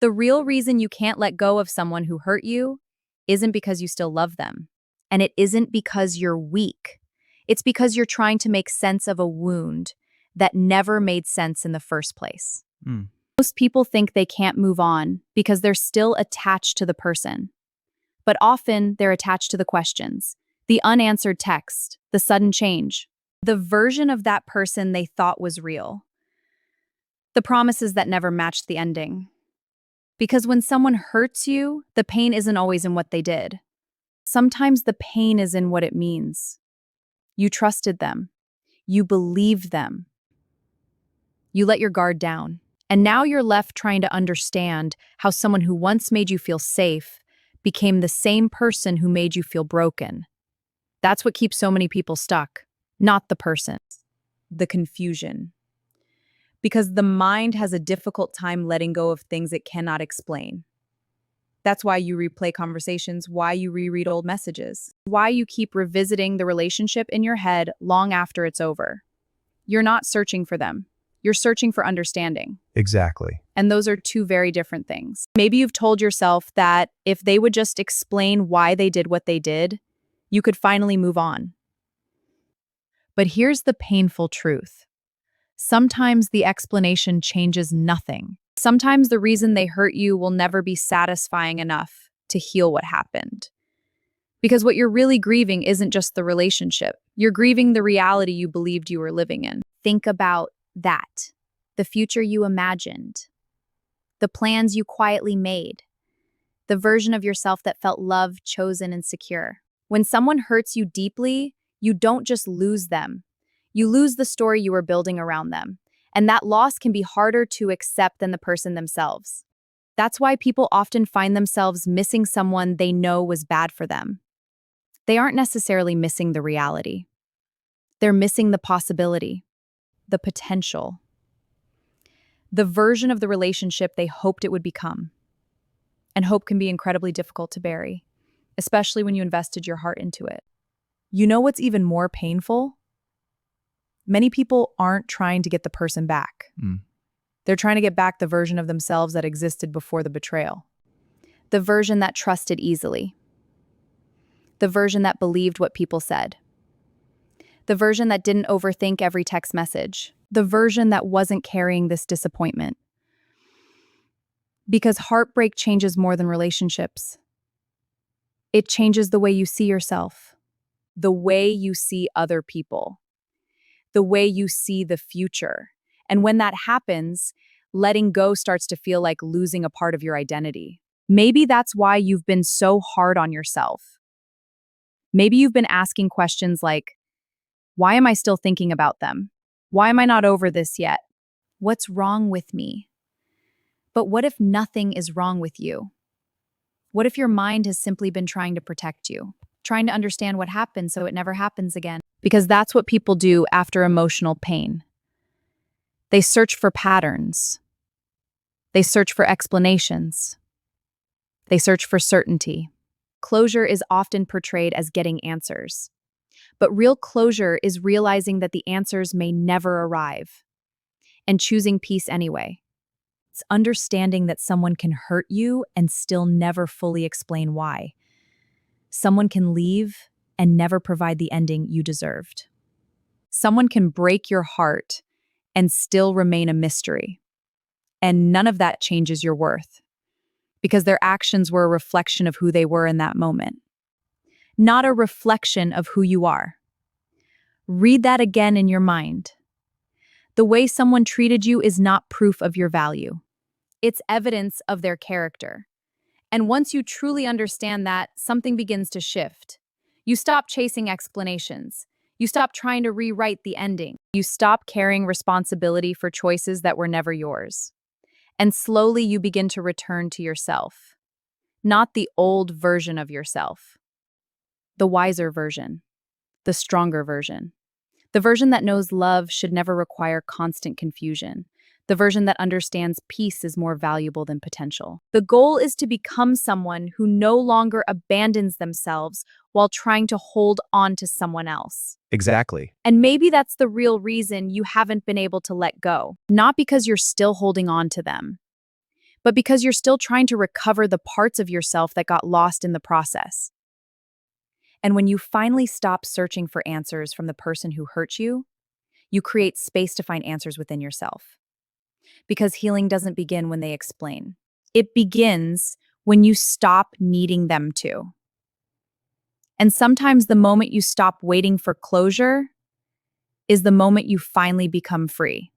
The real reason you can't let go of someone who hurt you isn't because you still love them. And it isn't because you're weak. It's because you're trying to make sense of a wound that never made sense in the first place. Mm. Most people think they can't move on because they're still attached to the person. But often they're attached to the questions, the unanswered text, the sudden change, the version of that person they thought was real, the promises that never matched the ending. Because when someone hurts you, the pain isn't always in what they did. Sometimes the pain is in what it means. You trusted them. You believed them. You let your guard down. And now you're left trying to understand how someone who once made you feel safe became the same person who made you feel broken. That's what keeps so many people stuck, not the person, the confusion. Because the mind has a difficult time letting go of things it cannot explain. That's why you replay conversations, why you reread old messages, why you keep revisiting the relationship in your head long after it's over. You're not searching for them. You're searching for understanding. Exactly. And those are two very different things. Maybe you've told yourself that if they would just explain why they did what they did, you could finally move on. But here's the painful truth. Sometimes the explanation changes nothing. Sometimes the reason they hurt you will never be satisfying enough to heal what happened. Because what you're really grieving isn't just the relationship. You're grieving the reality you believed you were living in. Think about that. The future you imagined. The plans you quietly made. The version of yourself that felt loved, chosen, and secure. When someone hurts you deeply, you don't just lose them. You lose the story you were building around them. And that loss can be harder to accept than the person themselves. That's why people often find themselves missing someone they know was bad for them. They aren't necessarily missing the reality. They're missing the possibility, the potential, the version of the relationship they hoped it would become. And hope can be incredibly difficult to bury, especially when you invested your heart into it. You know what's even more painful? Many people aren't trying to get the person back. They're trying to get back the version of themselves that existed before the betrayal. The version that trusted easily. The version that believed what people said. The version that didn't overthink every text message. The version that wasn't carrying this disappointment. Because heartbreak changes more than relationships. It changes the way you see yourself, the way you see other people, the way you see the future. And when that happens, letting go starts to feel like losing a part of your identity. Maybe that's why you've been so hard on yourself. Maybe you've been asking questions like, why am I still thinking about them? Why am I not over this yet? What's wrong with me? But what if nothing is wrong with you? What if your mind has simply been trying to protect you, trying to understand what happened so it never happens again? Because that's what people do after emotional pain. They search for patterns. They search for explanations. They search for certainty. Closure is often portrayed as getting answers. But real closure is realizing that the answers may never arrive and choosing peace anyway. It's understanding that someone can hurt you and still never fully explain why. Someone can leave and never provide the ending you deserved. Someone can break your heart and still remain a mystery. And none of that changes your worth, because their actions were a reflection of who they were in that moment, not a reflection of who you are. Read that again in your mind. The way someone treated you is not proof of your value. It's evidence of their character. And once you truly understand that, something begins to shift. You stop chasing explanations. You stop trying to rewrite the ending. You stop carrying responsibility for choices that were never yours. And slowly you begin to return to yourself. Not the old version of yourself. The wiser version. The stronger version. The version that knows love should never require constant confusion. The version that understands peace is more valuable than potential. The goal is to become someone who no longer abandons themselves while trying to hold on to someone else. Exactly. And maybe that's the real reason you haven't been able to let go. Not because you're still holding on to them, but because you're still trying to recover the parts of yourself that got lost in the process. And when you finally stop searching for answers from the person who hurt you create space to find answers within yourself. Because healing doesn't begin when they explain. It begins when you stop needing them to. And sometimes the moment you stop waiting for closure is the moment you finally become free.